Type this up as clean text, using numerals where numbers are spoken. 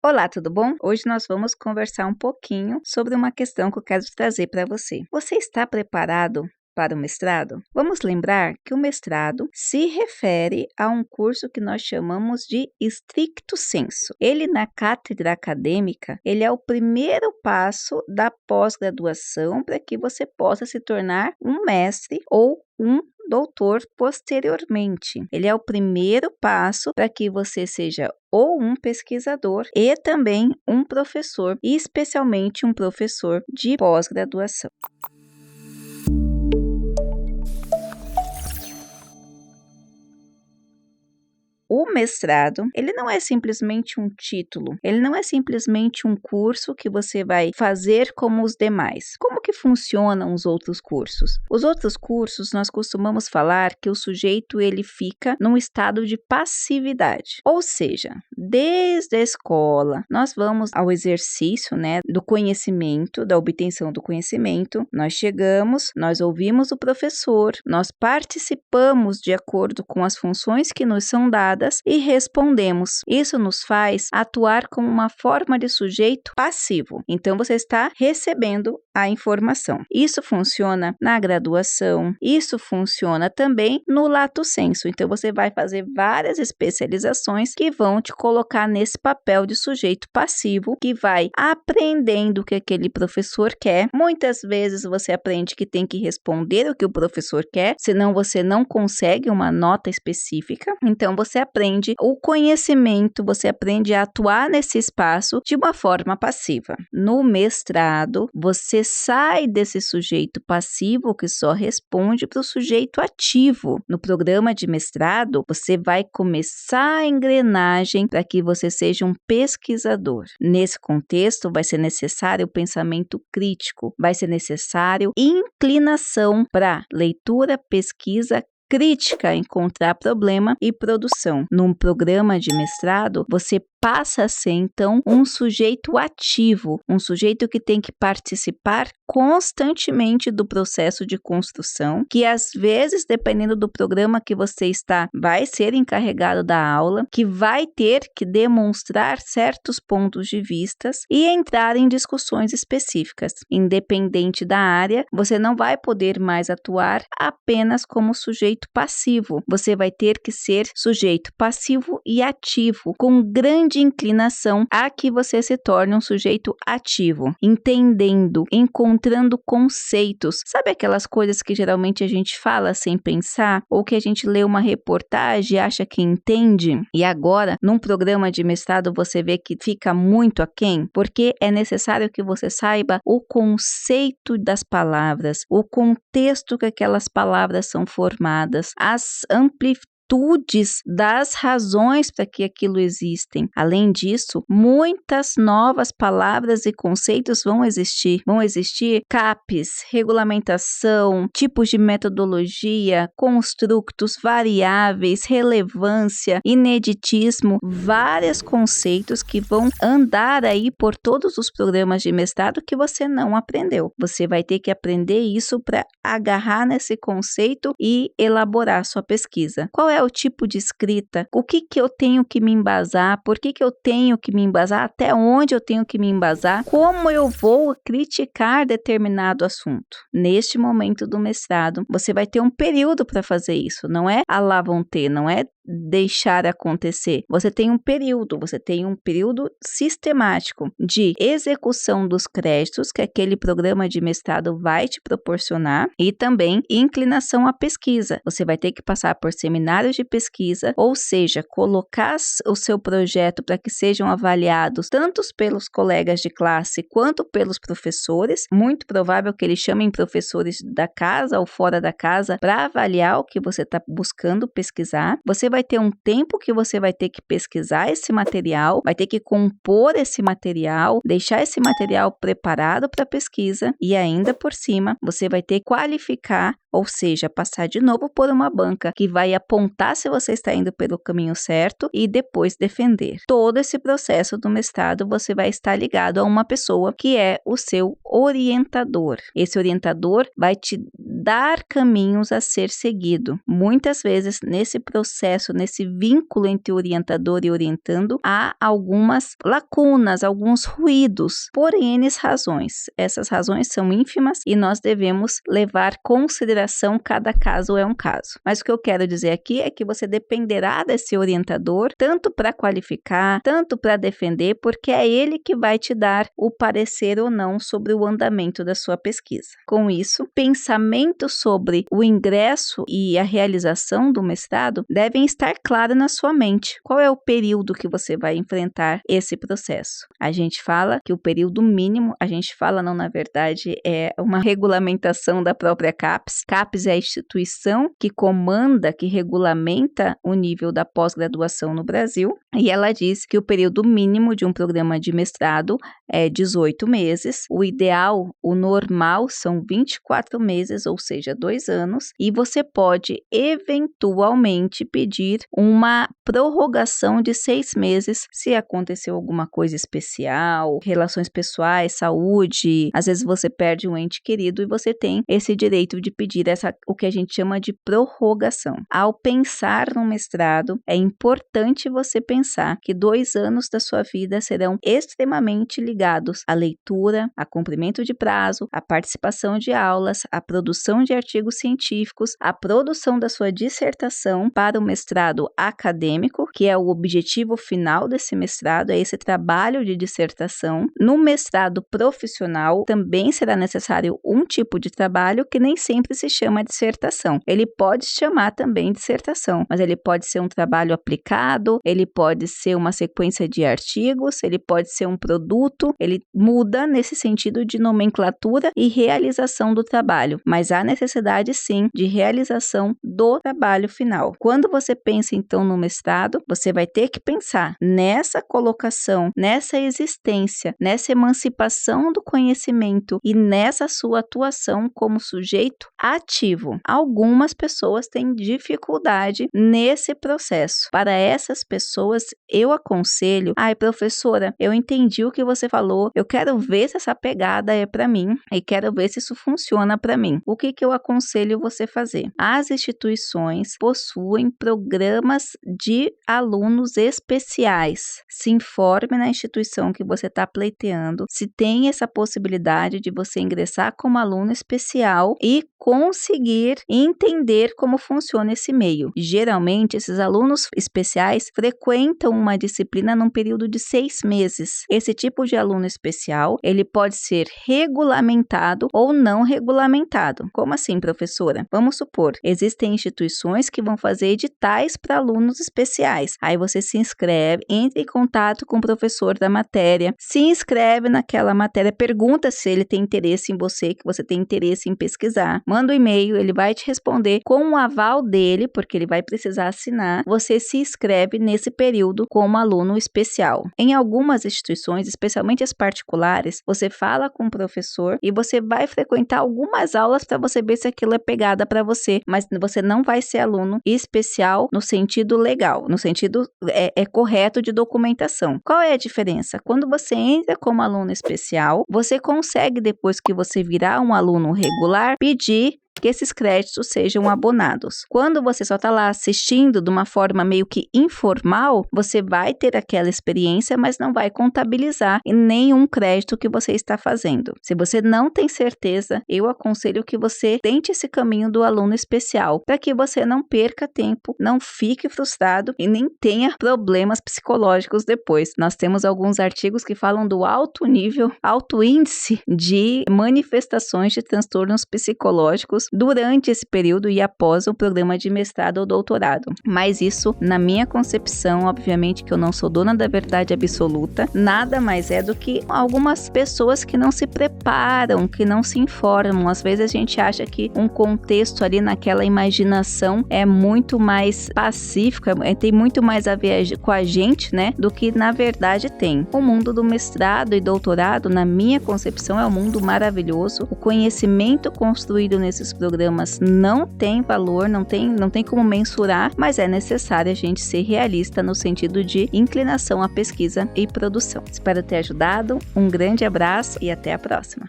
Olá, tudo bom? Hoje nós vamos conversar um pouquinho sobre uma questão que eu quero trazer para você. Você está preparado para o mestrado? Vamos lembrar que o mestrado se refere a um curso que nós chamamos de stricto sensu. Ele, na cátedra acadêmica, ele é o primeiro passo da pós-graduação para que você possa se tornar um mestre ou um doutor posteriormente. Ele é o primeiro passo para que você seja ou um pesquisador e também um professor, e especialmente um professor de pós-graduação. O mestrado, ele não é simplesmente um título, ele não é simplesmente um curso que você vai fazer como os demais. Como que funcionam os outros cursos? Os outros cursos, nós costumamos falar que o sujeito ele fica num estado de passividade. Ou seja, desde a escola, nós vamos ao exercício, do conhecimento, da obtenção do conhecimento, nós chegamos, nós ouvimos o professor, nós participamos de acordo com as funções que nos são dadas e respondemos. Isso nos faz atuar como uma forma de sujeito passivo. Então, você está recebendo a informação. Isso funciona na graduação, isso funciona também no lato sensu. Então, você vai fazer várias especializações que vão te colocar nesse papel de sujeito passivo, que vai aprendendo o que aquele professor quer. Muitas vezes você aprende que tem que responder o que o professor quer, senão você não consegue uma nota específica. Então, você aprende o conhecimento, você aprende a atuar nesse espaço de uma forma passiva. No mestrado, você sai desse sujeito passivo que só responde para o sujeito ativo. No programa de mestrado, você vai começar a engrenagem para que você seja um pesquisador. Nesse contexto, vai ser necessário o pensamento crítico, vai ser necessário inclinação para leitura, pesquisa, crítica, encontrar problema e produção. Num programa de mestrado, você passa a ser, então, um sujeito ativo, um sujeito que tem que participar constantemente do processo de construção, que às vezes, dependendo do programa que você está, vai ser encarregado da aula, que vai ter que demonstrar certos pontos de vista e entrar em discussões específicas. Independente da área, você não vai poder mais atuar apenas como sujeito passivo. Você vai ter que ser sujeito passivo e ativo, com grande inclinação a que você se torne um sujeito ativo, entendendo, encontrando conceitos. Sabe aquelas coisas que geralmente a gente fala sem pensar, ou que a gente lê uma reportagem e acha que entende? E agora, num programa de mestrado, você vê que fica muito aquém, porque é necessário que você saiba o conceito das palavras, o contexto que aquelas palavras são formadas, as amplitudes das razões para que aquilo existem. Além disso, muitas novas palavras e conceitos vão existir. Vão existir CAPES, regulamentação, tipos de metodologia, construtos, variáveis, relevância, ineditismo, vários conceitos que vão andar aí por todos os programas de mestrado que você não aprendeu. Você vai ter que aprender isso para agarrar nesse conceito e elaborar sua pesquisa. Qual é o tipo de escrita? O que eu tenho que me embasar? Por que eu tenho que me embasar? Até onde eu tenho que me embasar? Como eu vou criticar determinado assunto? Neste momento do mestrado, você vai ter um período para fazer isso. Não é à la vontade, não é deixar acontecer. Você tem um período sistemático de execução dos créditos que aquele programa de mestrado vai te proporcionar e também inclinação à pesquisa. Você vai ter que passar por seminários de pesquisa, ou seja, colocar o seu projeto para que sejam avaliados tanto pelos colegas de classe quanto pelos professores. Muito provável que eles chamem professores da casa ou fora da casa para avaliar o que você está buscando pesquisar. Você vai ter um tempo que você vai ter que pesquisar esse material, vai ter que compor esse material, deixar esse material preparado para pesquisa e ainda por cima você vai ter que qualificar ou seja, passar de novo por uma banca que vai apontar se você está indo pelo caminho certo e depois defender. Todo esse processo do mestrado você vai estar ligado a uma pessoa que é o seu orientador. Esse orientador vai te dar caminhos a ser seguido. Muitas vezes, nesse processo, nesse vínculo entre orientador e orientando, há algumas lacunas, alguns ruídos, por N razões. Essas razões são ínfimas e nós devemos levar consideração, cada caso é um caso. Mas o que eu quero dizer aqui é que você dependerá desse orientador, tanto para qualificar, tanto para defender, porque é ele que vai te dar o parecer ou não sobre o andamento da sua pesquisa. Com isso, pensamento sobre o ingresso e a realização do mestrado devem estar claros na sua mente. Qual é o período que você vai enfrentar esse processo? A gente fala que o período mínimo, na verdade, é uma regulamentação da própria CAPES. CAPES é a instituição que comanda, que regulamenta o nível da pós-graduação no Brasil, e ela diz que o período mínimo de um programa de mestrado é 18 meses, o ideal, o normal são 24 meses, ou seja, 2 anos, e você pode eventualmente pedir uma prorrogação de 6 meses se aconteceu alguma coisa especial, relações pessoais, saúde, às vezes você perde um ente querido e você tem esse direito de pedir o que a gente chama de prorrogação. Ao pensar no mestrado, é importante você pensar que 2 anos da sua vida serão extremamente ligados à leitura, a cumprimento de prazo, à participação de aulas, à produção de artigos científicos, à produção da sua dissertação para o mestrado acadêmico, que é o objetivo final desse mestrado, é esse trabalho de dissertação. No mestrado profissional, também será necessário um tipo de trabalho que nem sempre se chama dissertação. Ele pode se chamar também dissertação, mas ele pode ser um trabalho aplicado, ele pode ser uma sequência de artigos, ele pode ser um produto, ele muda nesse sentido de nomenclatura e realização do trabalho, mas há necessidade sim de realização do trabalho final. Quando você pensa então no mestrado, você vai ter que pensar nessa colocação, nessa existência, nessa emancipação do conhecimento e nessa sua atuação como sujeito ativo. Algumas pessoas têm dificuldade nesse processo. Para essas pessoas, eu aconselho, professora, eu entendi o que você falou, eu quero ver se essa pegada é para mim e quero ver se isso funciona para mim. O que eu aconselho você fazer? As instituições possuem programas de alunos especiais. Se informe na instituição que você está pleiteando, se tem essa possibilidade de você ingressar como aluno especial e conseguir entender como funciona esse meio. Geralmente, esses alunos especiais frequentam uma disciplina num período de 6 meses. Esse tipo de aluno especial, ele pode ser regulamentado ou não regulamentado. Como assim, professora? Vamos supor, existem instituições que vão fazer editais para alunos especiais. Aí você se inscreve, entra em contato com o professor da matéria, se inscreve naquela matéria, pergunta se ele tem interesse em você, que você tem interesse em pesquisar, manda um e-mail, ele vai te responder com o aval dele, porque ele vai precisar assinar, você se inscreve nesse período como aluno especial. Em algumas instituições, especialmente as particulares, você fala com o professor e você vai frequentar algumas aulas para você ver se aquilo é pegada para você, mas você não vai ser aluno especial no sentido legal, no sentido correto de documentação. Qual é a diferença? Quando você entra como aluno especial, você consegue, depois que você virar um aluno regular, pedir que esses créditos sejam abonados. Quando você só está lá assistindo de uma forma meio que informal, você vai ter aquela experiência, mas não vai contabilizar em nenhum crédito que você está fazendo. Se você não tem certeza, eu aconselho que você tente esse caminho do aluno especial, para que você não perca tempo, não fique frustrado e nem tenha problemas psicológicos depois. Nós temos alguns artigos que falam do alto nível, alto índice de manifestações de transtornos psicológicos durante esse período e após o programa de mestrado ou doutorado. Mas isso, na minha concepção, obviamente que eu não sou dona da verdade absoluta, nada mais é do que algumas pessoas que não se preparam, que não se informam. Às vezes a gente acha que um contexto ali naquela imaginação é muito mais pacífico, tem muito mais a ver com a gente, né, do que na verdade tem. O mundo do mestrado e doutorado, na minha concepção, é um mundo maravilhoso. O conhecimento construído nesses programas não têm valor, não tem como mensurar, mas é necessário a gente ser realista no sentido de inclinação à pesquisa e produção. Espero ter ajudado, um grande abraço e até a próxima!